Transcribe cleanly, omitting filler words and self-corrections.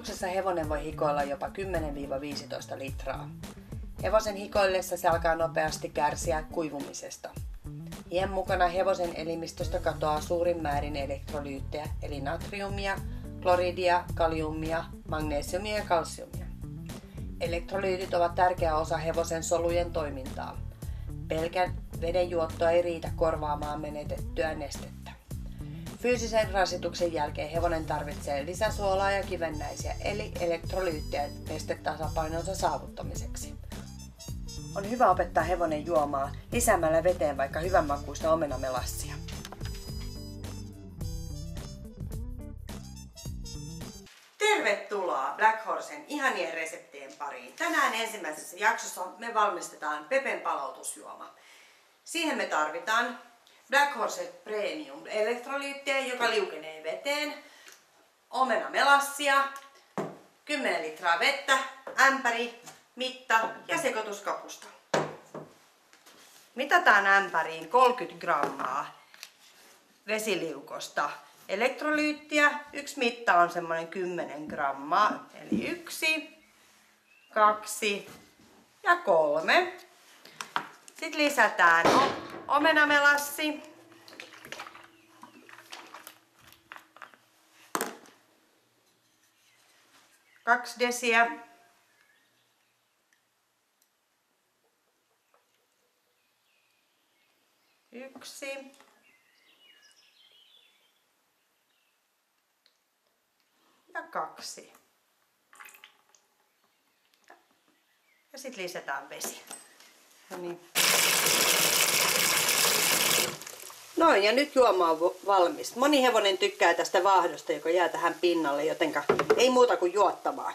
Harjoituksessa hevonen voi hikoilla jopa 10-15 litraa. Hevosen hikoillessa se alkaa nopeasti kärsiä kuivumisesta. Iän mukana hevosen elimistöstä katoaa suurin määrin elektrolyyttejä, eli natriumia, kloridia, kaliumia, magnesiumia ja kalsiumia. Elektrolyytit ovat tärkeä osa hevosen solujen toimintaa. Pelkän veden juotto ei riitä korvaamaan menetettyä nestettä. Fyysisen rasituksen jälkeen hevonen tarvitsee lisäsuolaa ja kivennäisiä, eli elektrolyyttejä nestetasapainonsa saavuttamiseksi. On hyvä opettaa hevonen juomaan lisäämällä veteen vaikka hyvänmakuista omenamelassia. Tervetuloa Black Horsen ihanien reseptien pariin. Tänään ensimmäisessä jaksossa me valmistetaan Pepen palautusjuoma. Siihen me tarvitaan Black Horse Premium elektrolyyttejä, joka liukenee veteen, omenamelassia, 10 litraa vettä, ämpäri, mitta ja sekoituskapusta. Mitataan ämpäriin 30 grammaa vesiliukosta elektrolyyttiä. Yksi mitta on semmoinen 10 grammaa, eli 1, 2 ja 3. Sitten lisätään omenamelassi. Kaksi desiä. Yksi. Ja 2. Ja sitten lisätään vesi. Noin, ja nyt juoma on valmis. Moni hevonen tykkää tästä vaahdosta, joka jää tähän pinnalle, jotenka ei muuta kuin juottavaa.